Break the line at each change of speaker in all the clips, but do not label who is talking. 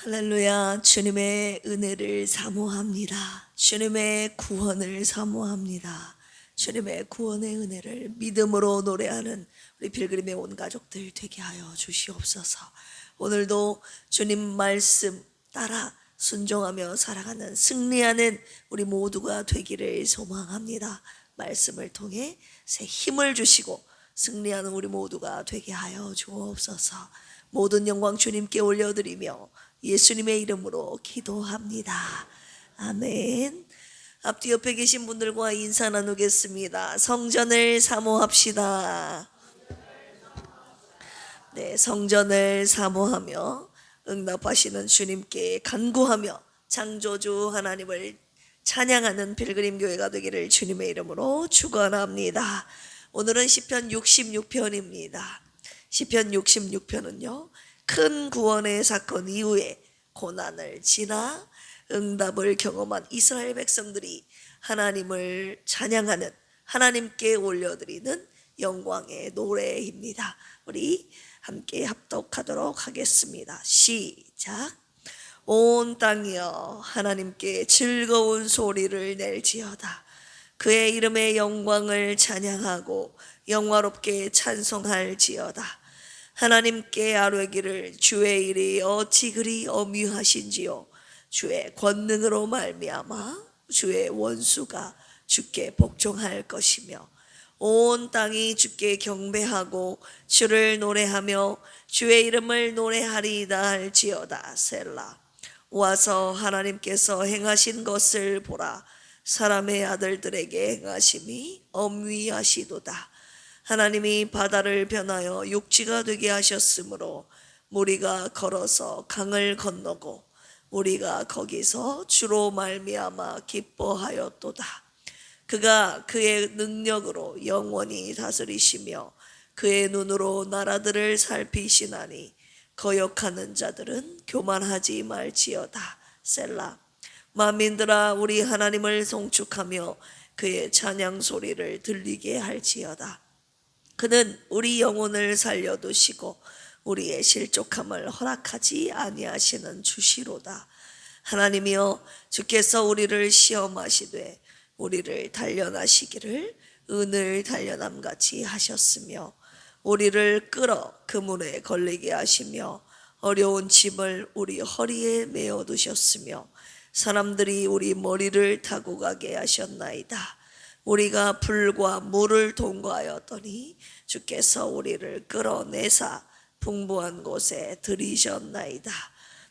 할렐루야. 주님의 은혜를 사모합니다. 주님의 구원을 사모합니다. 주님의 구원의 은혜를 믿음으로 노래하는 우리 필그림의 온 가족들 되게 하여 주시옵소서. 오늘도 주님 말씀 따라 순종하며 살아가는 승리하는 우리 모두가 되기를 소망합니다. 말씀을 통해 새 힘을 주시고 승리하는 우리 모두가 되게 하여 주옵소서. 모든 영광 주님께 올려드리며 예수님의 이름으로 기도합니다. 아멘. 앞뒤 옆에 계신 분들과 인사 나누겠습니다. 성전을 사모합시다. 네, 성전을 사모하며 응답하시는 주님께 간구하며 창조주 하나님을 찬양하는 필그림 교회가 되기를 주님의 이름으로 축원합니다. 오늘은 시편 66편입니다. 시편 66편은요, 큰 구원의 사건 이후에 고난을 지나 응답을 경험한 이스라엘 백성들이 하나님을 찬양하는, 하나님께 올려드리는 영광의 노래입니다. 우리 함께 합독하도록 하겠습니다. 시작. 온 땅이여 하나님께 즐거운 소리를 낼지어다. 그의 이름의 영광을 찬양하고 영화롭게 찬송할지어다. 하나님께 아뢰기를 주의 일이 어찌 그리 엄유하신지요. 주의 권능으로 말미암아 주의 원수가 주께 복종할 것이며 온 땅이 주께 경배하고 주를 노래하며 주의 이름을 노래하리이다 할지어다. 셀라. 와서 하나님께서 행하신 것을 보라. 사람의 아들들에게 행하심이 엄위하시도다. 하나님이 바다를 변하여 육지가 되게 하셨으므로 무리가 걸어서 강을 건너고 우리가 거기서 주로 말미암아 기뻐하였도다. 그가 그의 능력으로 영원히 다스리시며 그의 눈으로 나라들을 살피시나니 거역하는 자들은 교만하지 말지어다. 셀라. 만민들아 우리 하나님을 송축하며 그의 찬양 소리를 들리게 할지어다. 그는 우리 영혼을 살려두시고 우리의 실족함을 허락하지 아니하시는 주시로다. 하나님이여 주께서 우리를 시험하시되 우리를 단련하시기를 은을 단련함같이 하셨으며 우리를 끌어 그물에 걸리게 하시며 어려운 짐을 우리 허리에 메어 두셨으며 사람들이 우리 머리를 타고 가게 하셨나이다. 우리가 불과 물을 통과하였더니 주께서 우리를 끌어내사 풍부한 곳에 들이셨나이다.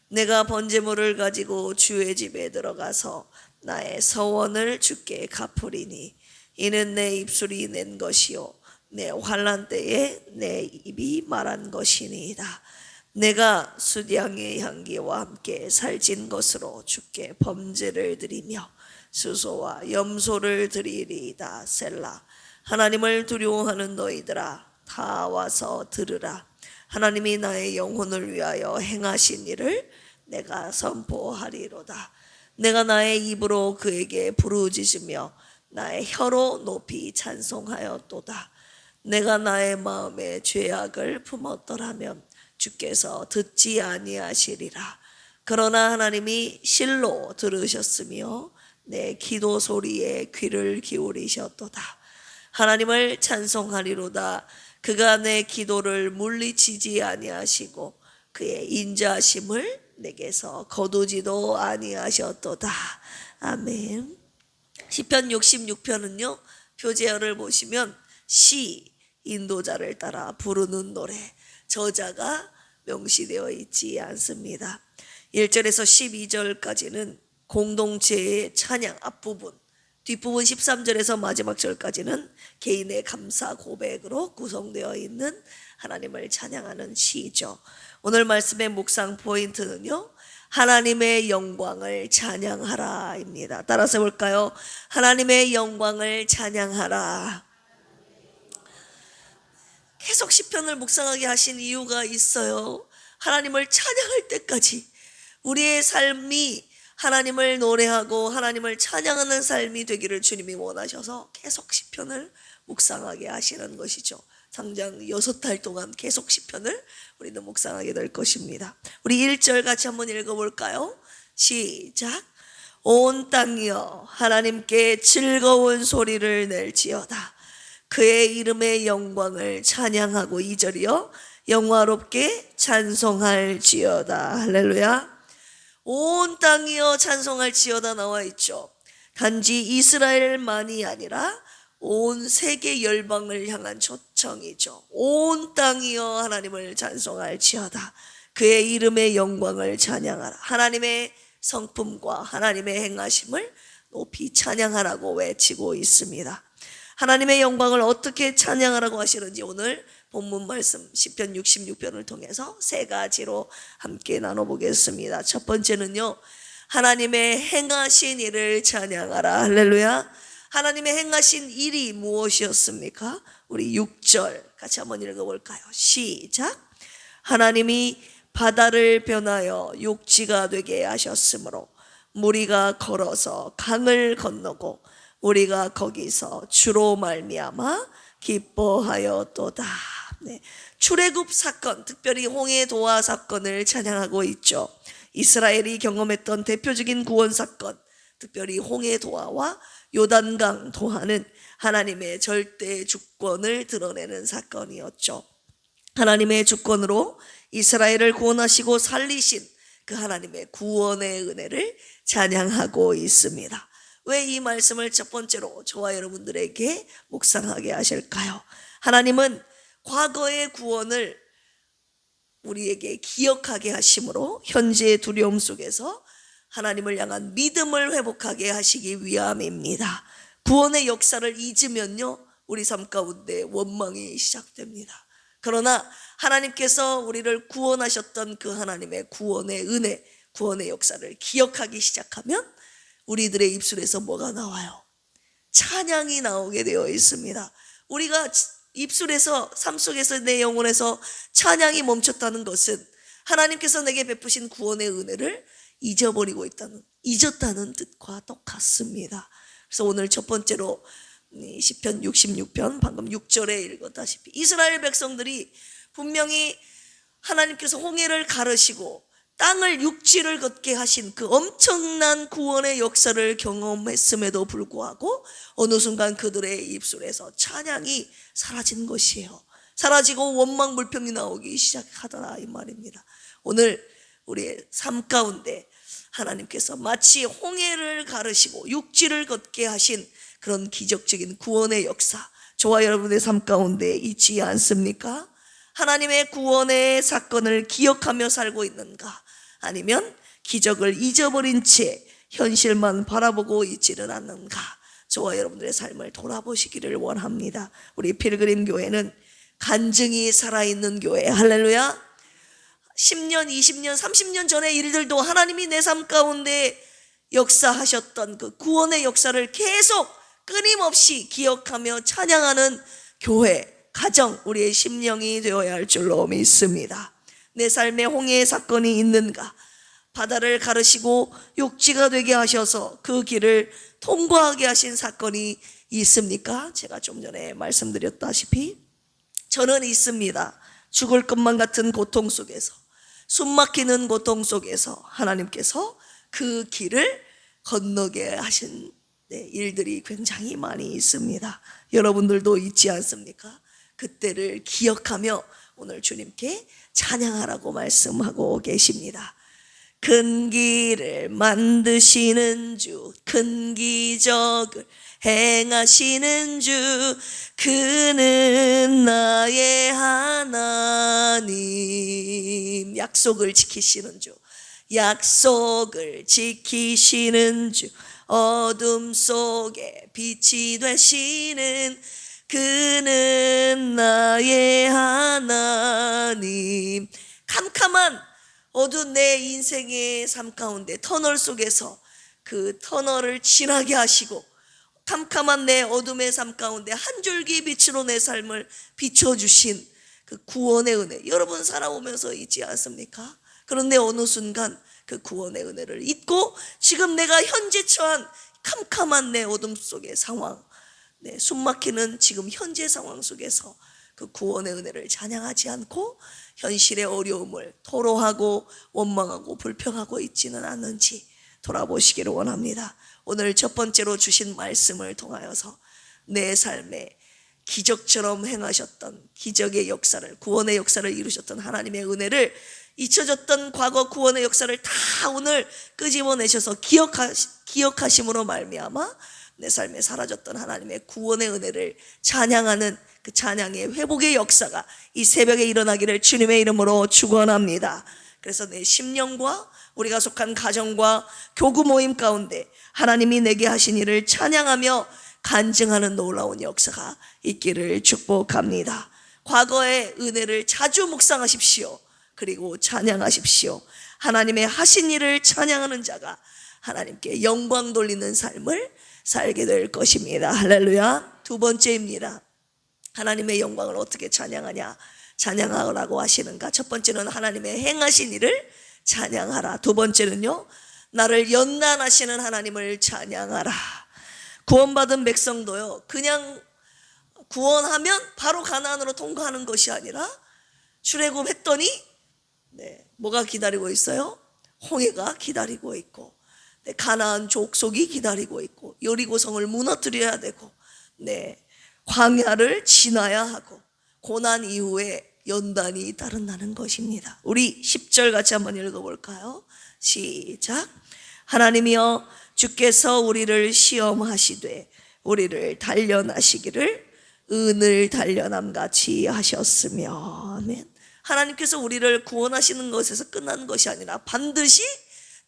내가 번제물을 가지고 주의 집에 들어가서 나의 서원을 주께 갚으리니 이는 내 입술이 낸 것이요 내 환난 때에 내 입이 말한 것이니이다. 내가 수량의 향기와 함께 살찐 것으로 주께 범죄를 드리며 수소와 염소를 드리리이다. 셀라. 하나님을 두려워하는 너희들아 다 와서 들으라. 하나님이 나의 영혼을 위하여 행하신 일을 내가 선포하리로다. 내가 나의 입으로 그에게 부르짖으며 나의 혀로 높이 찬송하였도다. 내가 나의 마음에 죄악을 품었더라면 주께서 듣지 아니하시리라. 그러나 하나님이 실로 들으셨으며 내 기도 소리에 귀를 기울이셨도다. 하나님을 찬송하리로다. 그가 내 기도를 물리치지 아니하시고 그의 인자하심을 내게서 거두지도 아니하셨도다. 아멘. 시편 66편은요 표제어를 보시면 시, 인도자를 따라 부르는 노래, 저자가 명시되어 있지 않습니다. 1절에서 12절까지는 공동체의 찬양 앞부분, 뒷부분 13절에서 마지막 절까지는 개인의 감사 고백으로 구성되어 있는 하나님을 찬양하는 시죠. 오늘 말씀의 묵상 포인트는요, 하나님의 영광을 찬양하라입니다. 따라서 볼까요? 하나님의 영광을 찬양하라. 계속 시편을 묵상하게 하신 이유가 있어요. 하나님을 찬양할 때까지 우리의 삶이 하나님을 노래하고 하나님을 찬양하는 삶이 되기를 주님이 원하셔서 계속 시편을 묵상하게 하시는 것이죠. 당장 6달 동안 계속 시편을 우리는 묵상하게 될 것입니다. 우리 1절 같이 한번 읽어볼까요? 시작. 온 땅이여 하나님께 즐거운 소리를 낼지어다. 그의 이름의 영광을 찬양하고 2절이요 영화롭게 찬송할지어다. 할렐루야. 온 땅이여 찬송할지어다 나와 있죠. 단지 이스라엘만이 아니라 온 세계 열방을 향한 초청이죠. 온 땅이여 하나님을 찬송할지어다. 그의 이름의 영광을 찬양하라. 하나님의 성품과 하나님의 행하심을 높이 찬양하라고 외치고 있습니다. 하나님의 영광을 어떻게 찬양하라고 하시는지 오늘 본문 말씀 시편 66편을 통해서 세 가지로 함께 나눠보겠습니다. 첫 번째는요, 하나님의 행하신 일을 찬양하라. 할렐루야. 하나님의 행하신 일이 무엇이었습니까? 우리 6절 같이 한번 읽어볼까요? 시작. 하나님이 바다를 변하여 육지가 되게 하셨으므로 무리가 걸어서 강을 건너고 우리가 거기서 주로 말미암아 기뻐하였도다. 네. 출애굽 사건, 특별히 홍해 도화 사건을 찬양하고 있죠. 이스라엘이 경험했던 대표적인 구원 사건, 특별히 홍해 도화와 요단강 도화는 하나님의 절대 주권을 드러내는 사건이었죠. 하나님의 주권으로 이스라엘을 구원하시고 살리신 그 하나님의 구원의 은혜를 찬양하고 있습니다. 왜 이 말씀을 첫 번째로 저와 여러분들에게 묵상하게 하실까요? 하나님은 과거의 구원을 우리에게 기억하게 하심으로 현재의 두려움 속에서 하나님을 향한 믿음을 회복하게 하시기 위함입니다. 구원의 역사를 잊으면요, 우리 삶 가운데 원망이 시작됩니다. 그러나 하나님께서 우리를 구원하셨던 그 하나님의 구원의 은혜, 구원의 역사를 기억하기 시작하면 우리들의 입술에서 뭐가 나와요? 찬양이 나오게 되어 있습니다. 우리가 입술에서, 삶 속에서, 내 영혼에서 찬양이 멈췄다는 것은 하나님께서 내게 베푸신 구원의 은혜를 잊었다는 뜻과 똑같습니다. 그래서 오늘 첫 번째로 시편 66편 방금 6절에 읽었다시피 이스라엘 백성들이 분명히 하나님께서 홍해를 가르시고 땅을 육지를 걷게 하신 그 엄청난 구원의 역사를 경험했음에도 불구하고 어느 순간 그들의 입술에서 찬양이 사라진 것이에요. 사라지고 원망 불평이 나오기 시작하더라 이 말입니다. 오늘 우리의 삶 가운데 하나님께서 마치 홍해를 가르시고 육지를 걷게 하신 그런 기적적인 구원의 역사, 저와 여러분의 삶 가운데 있지 않습니까? 하나님의 구원의 사건을 기억하며 살고 있는가? 아니면 기적을 잊어버린 채 현실만 바라보고 있지는 않는가? 저와 여러분들의 삶을 돌아보시기를 원합니다. 우리 필그림 교회는 간증이 살아있는 교회. 할렐루야. 10년, 20년, 30년 전의 일들도 하나님이 내 삶 가운데 역사하셨던 그 구원의 역사를 계속 끊임없이 기억하며 찬양하는 교회, 가정, 우리의 심령이 되어야 할 줄로 믿습니다. 내 삶에 홍해의 사건이 있는가? 바다를 가르시고 육지가 되게 하셔서 그 길을 통과하게 하신 사건이 있습니까? 제가 좀 전에 말씀드렸다시피 저는 있습니다. 죽을 것만 같은 고통 속에서, 숨막히는 고통 속에서 하나님께서 그 길을 건너게 하신 일들이 굉장히 많이 있습니다. 여러분들도 있지 않습니까? 그때를 기억하며 오늘 주님께 찬양하라고 말씀하고 계십니다. 큰 길을 만드시는 주, 큰 기적을 행하시는 주, 그는 나의 하나님. 약속을 지키시는 주, 약속을 지키시는 주, 어둠 속에 빛이 되시는 그는 나의 하나님. 캄캄한 어두운 내 인생의 삶 가운데 터널 속에서 그 터널을 지나게 하시고 캄캄한 내 어둠의 삶 가운데 한 줄기 빛으로 내 삶을 비춰주신 그 구원의 은혜, 여러분 살아오면서 있지 않습니까? 그런데 어느 순간 그 구원의 은혜를 잊고 지금 내가 현재 처한 캄캄한 내 어둠 속의 상황, 숨막히는 지금 현재 상황 속에서 그 구원의 은혜를 찬양하지 않고 현실의 어려움을 토로하고 원망하고 불평하고 있지는 않는지 돌아보시기를 원합니다. 오늘 첫 번째로 주신 말씀을 통하여서 내 삶에 기적처럼 행하셨던 기적의 역사를, 구원의 역사를 이루셨던 하나님의 은혜를, 잊혀졌던 과거 구원의 역사를 다 오늘 끄집어내셔서 기억하심으로 말미암아 내 삶에 사라졌던 하나님의 구원의 은혜를 찬양하는 그 찬양의 회복의 역사가 이 새벽에 일어나기를 주님의 이름으로 축원합니다. 그래서 내 심령과 우리가 속한 가정과 교구 모임 가운데 하나님이 내게 하신 일을 찬양하며 간증하는 놀라운 역사가 있기를 축복합니다. 과거의 은혜를 자주 묵상하십시오. 그리고 찬양하십시오. 하나님의 하신 일을 찬양하는 자가 하나님께 영광 돌리는 삶을 살게 될 것입니다. 할렐루야. 두 번째입니다. 하나님의 영광을 어떻게 찬양하냐, 찬양하라고 하시는가? 첫 번째는 하나님의 행하신 일을 찬양하라. 두 번째는요, 나를 연단하시는 하나님을 찬양하라. 구원받은 백성도요, 그냥 구원하면 바로 가나안으로 통과하는 것이 아니라 출애굽했더니 뭐가 기다리고 있어요? 홍해가 기다리고 있고, 가나안 족속이 기다리고 있고, 여리고성을 무너뜨려야 되고, 광야를 지나야 하고, 고난 이후에 연단이 따른다는 것입니다. 우리 10절 같이 한번 읽어볼까요? 시작. 하나님이여 주께서 우리를 시험하시되 우리를 단련하시기를 은을 단련함같이 하셨으며. 아멘. 하나님께서 우리를 구원하시는 것에서 끝나는 것이 아니라 반드시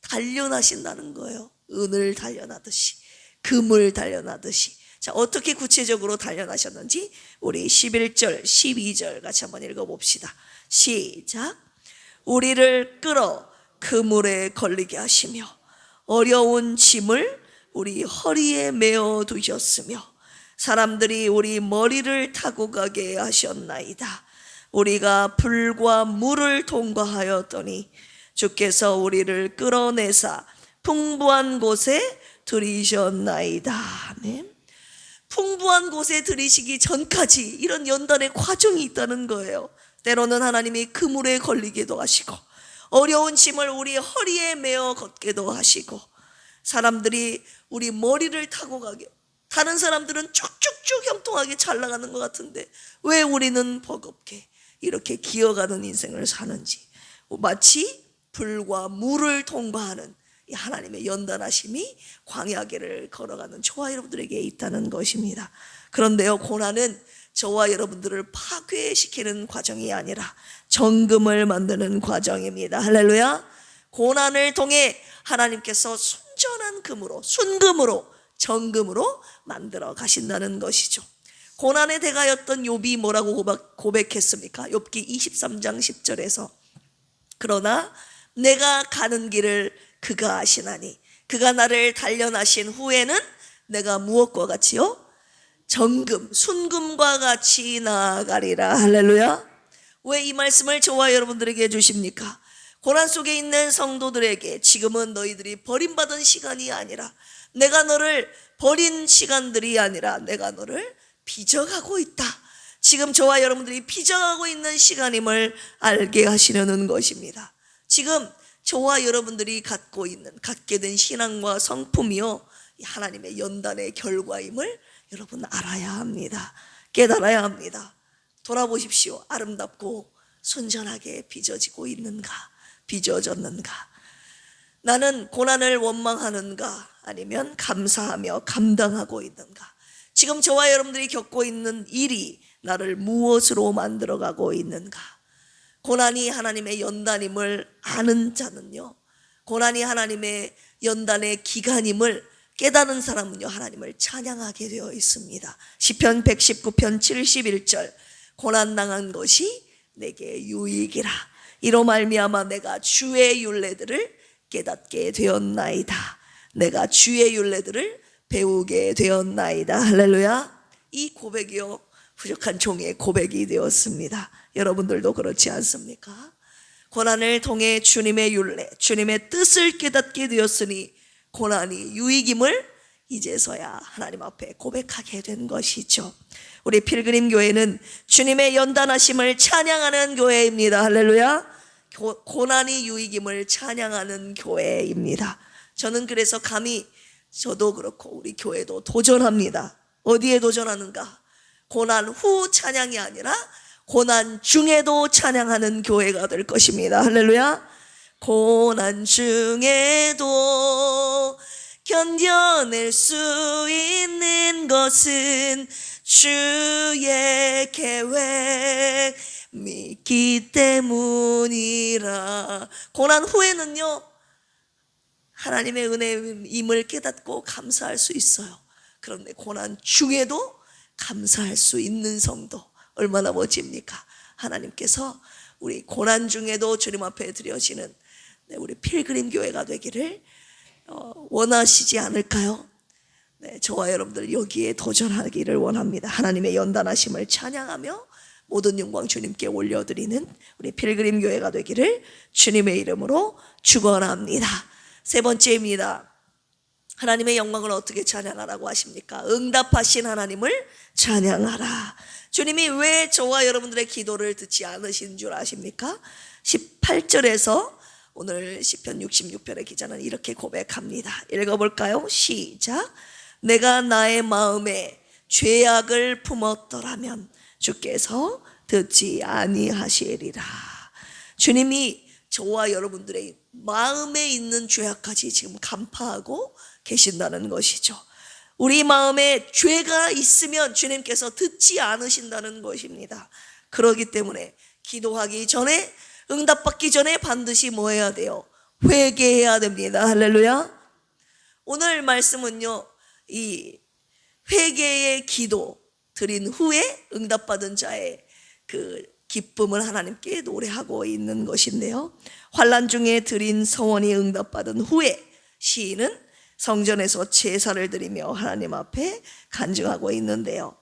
단련하신다는 거예요. 은을 단련하듯이, 금을 단련하듯이. 자, 어떻게 구체적으로 단련하셨는지 우리 11절, 12절 같이 한번 읽어봅시다. 시작. 우리를 끌어 그물에 걸리게 하시며 어려운 짐을 우리 허리에 메어 두셨으며 사람들이 우리 머리를 타고 가게 하셨나이다. 우리가 불과 물을 통과하였더니 주께서 우리를 끌어내사 풍부한 곳에 들이셨나이다. 아멘. 풍부한 곳에 들이시기 전까지 이런 연단의 과정이 있다는 거예요. 때로는 하나님이 그물에 걸리기도 하시고, 어려운 짐을 우리 허리에 메어 걷게도 하시고, 사람들이 우리 머리를 타고 가게, 다른 사람들은 쭉쭉쭉 형통하게 잘 나가는 것 같은데 왜 우리는 버겁게 이렇게 기어가는 인생을 사는지, 마치 불과 물을 통과하는 하나님의 연단하심이 광야길을 걸어가는 저와 여러분들에게 있다는 것입니다. 그런데요, 고난은 저와 여러분들을 파괴시키는 과정이 아니라 정금을 만드는 과정입니다. 할렐루야. 고난을 통해 하나님께서 순전한 금으로, 순금으로, 정금으로 만들어 가신다는 것이죠. 고난의 대가였던 욥이 뭐라고 고백했습니까? 욥기 23장 10절에서 그러나 내가 가는 길을 그가 아시나니 그가 나를 단련하신 후에는 내가 무엇과 같이요? 정금, 순금과 같이 나아가리라. 할렐루야. 왜 이 말씀을 저와 여러분들에게 주십니까? 고난 속에 있는 성도들에게 지금은 너희들이 버림받은 시간이 아니라, 내가 너를 버린 시간들이 아니라 내가 너를 빚어가고 있다. 지금 저와 여러분들이 빚어가고 있는 시간임을 알게 하시려는 것입니다. 지금 저와 여러분들이 갖게 된 신앙과 성품이요, 하나님의 연단의 결과임을 여러분 알아야 합니다. 깨달아야 합니다. 돌아보십시오. 아름답고 순전하게 빚어지고 있는가? 빚어졌는가? 나는 고난을 원망하는가? 아니면 감사하며 감당하고 있는가? 지금 저와 여러분들이 겪고 있는 일이 나를 무엇으로 만들어가고 있는가? 고난이 하나님의 연단임을 아는 자는요, 고난이 하나님의 연단의 기간임을 깨닫는 사람은요, 하나님을 찬양하게 되어 있습니다. 시편 119편 71절, 고난당한 것이 내게 유익이라. 이로 말미암아 내가 주의 율례들을 깨닫게 되었나이다. 내가 주의 율례들을 배우게 되었나이다. 할렐루야. 이 고백이요, 부족한 종의 고백이 되었습니다. 여러분들도 그렇지 않습니까? 고난을 통해 주님의 율례, 주님의 뜻을 깨닫게 되었으니 고난이 유익임을 이제서야 하나님 앞에 고백하게 된 것이죠. 우리 필그림 교회는 주님의 연단하심을 찬양하는 교회입니다. 할렐루야. 고난이 유익임을 찬양하는 교회입니다. 저는 그래서 감히 저도 그렇고 우리 교회도 도전합니다. 어디에 도전하는가? 고난 후 찬양이 아니라 고난 중에도 찬양하는 교회가 될 것입니다. 할렐루야. 고난 중에도 견뎌낼 수 있는 것은 주의 계획 믿기 때문이라. 고난 후에는요, 하나님의 은혜임을 깨닫고 감사할 수 있어요. 그런데 고난 중에도 감사할 수 있는 성도, 얼마나 멋집니까? 하나님께서 우리 고난 중에도 주님 앞에 드려지는 우리 필그림 교회가 되기를 원하시지 않을까요? 네, 저와 여러분들 여기에 도전하기를 원합니다. 하나님의 연단하심을 찬양하며 모든 영광 주님께 올려드리는 우리 필그림 교회가 되기를 주님의 이름으로 축원합니다. 세 번째입니다. 하나님의 영광을 어떻게 찬양하라고 하십니까? 응답하신 하나님을 찬양하라. 주님이 왜 저와 여러분들의 기도를 듣지 않으신 줄 아십니까? 18절에서 오늘 시편 66편의 기자는 이렇게 고백합니다. 읽어볼까요? 시작. 내가 나의 마음에 죄악을 품었더라면 주께서 듣지 아니하시리라. 주님이 저와 여러분들의 마음에 있는 죄악까지 지금 간파하고 계신다는 것이죠. 우리 마음에 죄가 있으면 주님께서 듣지 않으신다는 것입니다. 그렇기 때문에 기도하기 전에, 응답받기 전에 반드시 뭐 해야 돼요? 회개해야 됩니다. 할렐루야. 오늘 말씀은요, 이 회개의 기도 드린 후에 응답받은 자의 그 기쁨을 하나님께 노래하고 있는 것인데요, 환난 중에 드린 서원이 응답받은 후에 시인은 성전에서 제사를 드리며 하나님 앞에 간증하고 있는데요.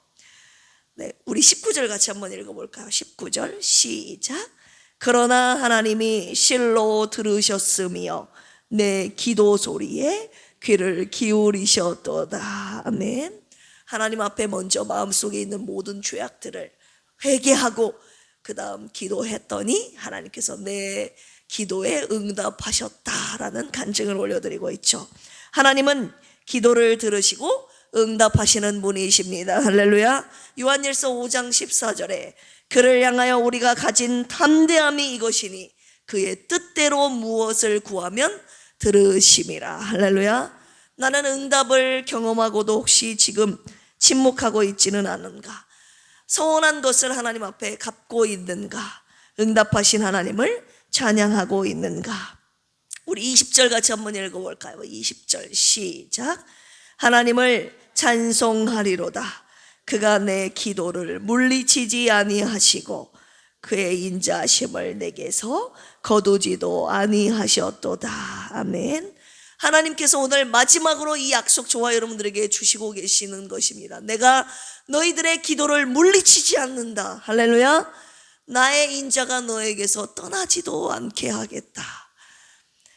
네, 우리 19절 같이 한번 읽어볼까요? 19절 시작. 그러나 하나님이 실로 들으셨으며 내 기도 소리에 귀를 기울이셨도다. 아멘. 하나님 앞에 먼저 마음속에 있는 모든 죄악들을 회개하고 그 다음 기도했더니 하나님께서 내 기도에 응답하셨다라는 간증을 올려드리고 있죠. 하나님은 기도를 들으시고 응답하시는 분이십니다. 할렐루야. 요한일서 5장 14절에 그를 향하여 우리가 가진 담대함이 이것이니 그의 뜻대로 무엇을 구하면 들으심이라. 할렐루야. 나는 응답을 경험하고도 혹시 지금 침묵하고 있지는 않은가? 서운한 것을 하나님 앞에 갚고 있는가? 응답하신 하나님을 찬양하고 있는가? 우리 20절 같이 한번 읽어볼까요? 20절 시작. 하나님을 찬송하리로다. 그가 내 기도를 물리치지 아니하시고 그의 인자하심을 내게서 거두지도 아니하셨도다. 아멘. 하나님께서 오늘 마지막으로 이 약속 저와 여러분들에게 주시고 계시는 것입니다. 내가 너희들의 기도를 물리치지 않는다. 할렐루야. 나의 인자가 너에게서 떠나지도 않게 하겠다.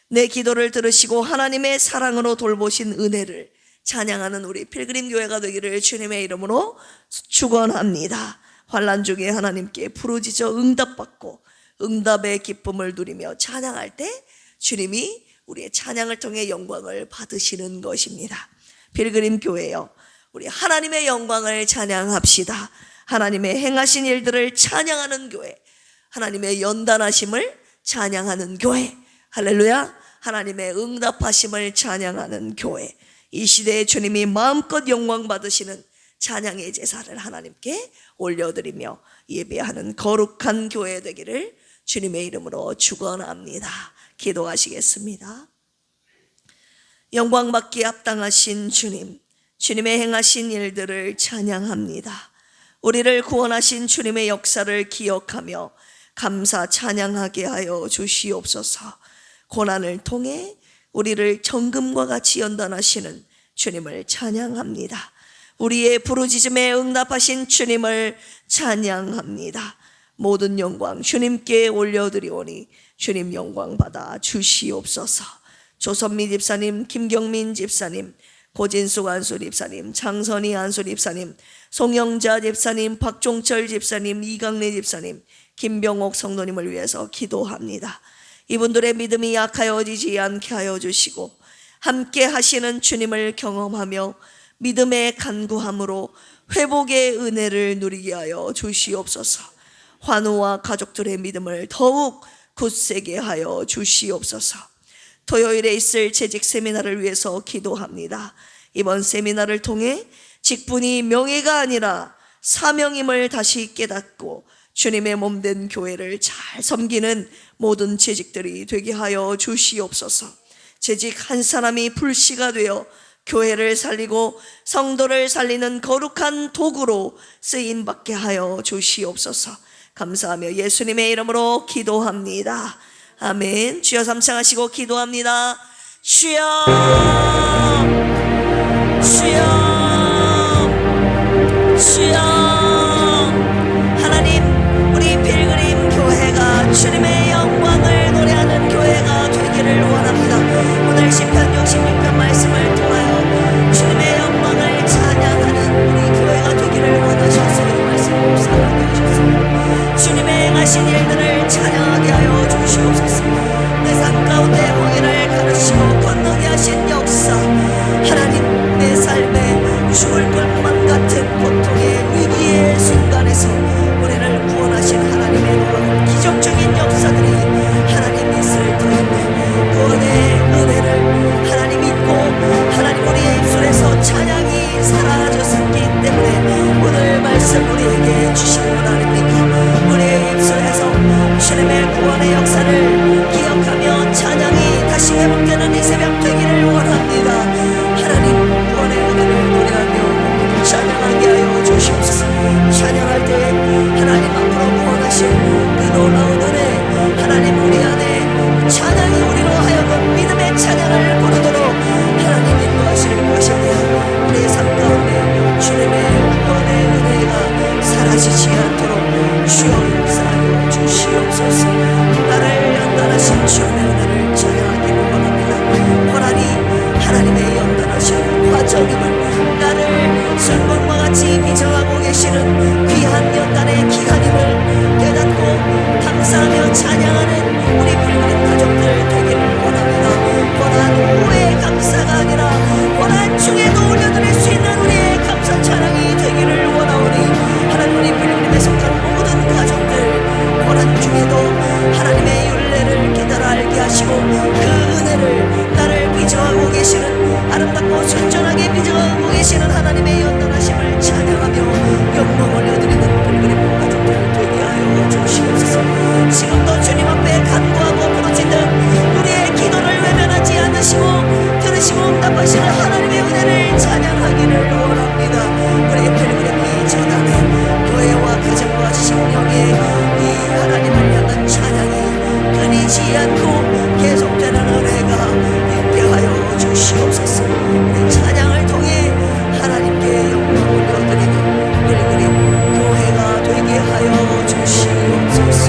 내 기도를 들으시고 하나님의 사랑으로 돌보신 은혜를 찬양하는 우리 필그림 교회가 되기를 주님의 이름으로 축원합니다. 환난 중에 하나님께 부르짖어 응답받고 응답의 기쁨을 누리며 찬양할 때 주님이 우리의 찬양을 통해 영광을 받으시는 것입니다. 필그림 교회요, 우리 하나님의 영광을 찬양합시다. 하나님의 행하신 일들을 찬양하는 교회, 하나님의 연단하심을 찬양하는 교회, 할렐루야. 하나님의 응답하심을 찬양하는 교회, 이 시대에 주님이 마음껏 영광 받으시는 찬양의 제사를 하나님께 올려드리며 예배하는 거룩한 교회 되기를 주님의 이름으로 축원합니다. 기도하시겠습니다. 영광 받기 합당하신 주님, 주님의 행하신 일들을 찬양합니다. 우리를 구원하신 주님의 역사를 기억하며 감사 찬양하게 하여 주시옵소서. 고난을 통해 우리를 정금과 같이 연단하시는 주님을 찬양합니다. 우리의 부르짖음에 응답하신 주님을 찬양합니다. 모든 영광 주님께 올려드리오니 주님 영광 받아 주시옵소서. 조선미 집사님, 김경민 집사님, 고진숙 안수 집사님, 장선희 안수 집사님, 송영자 집사님, 박종철 집사님, 이강래 집사님, 김병옥 성도님을 위해서 기도합니다. 이분들의 믿음이 약하여지지 않게 하여 주시고 함께 하시는 주님을 경험하며 믿음의 간구함으로 회복의 은혜를 누리게 하여 주시옵소서. 환우와 가족들의 믿음을 더욱 굳세게 하여 주시옵소서. 토요일에 있을 재직 세미나를 위해서 기도합니다. 이번 세미나를 통해 직분이 명예가 아니라 사명임을 다시 깨닫고 주님의 몸된 교회를 잘 섬기는 모든 재직들이 되게 하여 주시옵소서. 재직 한 사람이 불씨가 되어 교회를 살리고 성도를 살리는 거룩한 도구로 쓰임받게 하여 주시옵소서. 감사하며 예수님의 이름으로 기도합니다. 아멘. 주여 삼창하시고 기도합니다. 주여, 주여, 주여. 하나님, 우리 필그림 교회가 주님의 영광을 노래하는 교회가 되기를 원합니다. 오늘 시편 66편 말씀을 통하여 주님의 영광을 찬양하는 우리 교회가 되기를 원하셔서 이 말씀을 묵상하게 하셨습니다. 주님의 행하신 일들을 찬양하게 하여 주시옵소서. 내 삶 가운데 홍해를 가르시고 건너게 하신 역사, 하나님, 내 삶에 죽을 것만 같은 고통의 위기의 순간에서 우리를 구원하신 하나님의 놀라운 기적적인 역사들이 하나님 있을 터인데 구원의 은혜를 하나님 믿고 하나님 우리의 입술에서 찬양이 사라졌기 때문에 오늘 말씀 우리에게 주신 분 아닙니까? 우리의 입술에서 주님의 구원의 역사를 기억하며 찬양이 다시 회복되는 이 새벽 되기를 원합니다. 하나님, 구원의 은혜를 노래하며 찬양하게 하여 주시옵소서. 찬양할 때 하나님 앞으로 구원하신 그 놀라운 은혜, 하나님 우리 안에 찬양이 우리로 하여금 믿음의 찬양을 부르도록 하나님 인도하실 것입니다. 우리의 삶 가운데 주님의 구원의 은혜가 사라지지 않도록 주여 역사하여 주시옵소서. 나를 연단하신 주님의 은혜를 찬양하기를 원합니다. 고난이 하나님의 연단하신 과정임을, 나를 술병과 같이 빚어가고 계시는 귀한 연단의 기간임을 깨닫고 감사하며 찬양하는 우리 불그린 가족들 되기를 원합니다. 고난 후에 감사가 아니라 고난 중에도 올려드릴 수 있는 우리의 감사 찬양이 되기를 원하오니 하나님, 우리 불그림에 속한 모든 가족들 고난 중에도 하나님의 윤례를 깨달아 알게 하시고 그 은혜를 나를 빚어가고 계시는, 아름답고 순전하게 빚어가고 계시는 하나님의 연단하심을 찬양하며 영광 올려드리는 불그림 가족들 되게 하여 주시옵소서. 지금도 주님 앞에 간구하고 부르짖는 우리의 기도를 외면하지 않으시고 들으시고 응답하시는 하나님의 은혜를 찬양하기를 원합니다. 우리의 필그림이 재단에 교회와 가정과 심령의 이 하나님을 향한 찬양이 끊이지 않고 계속되는 은혜가 있게 하여 주시옵소서. 우리 찬양을 통해 하나님께 영광 올려드리는 필그림 교회가 되게 하여 주시옵소서.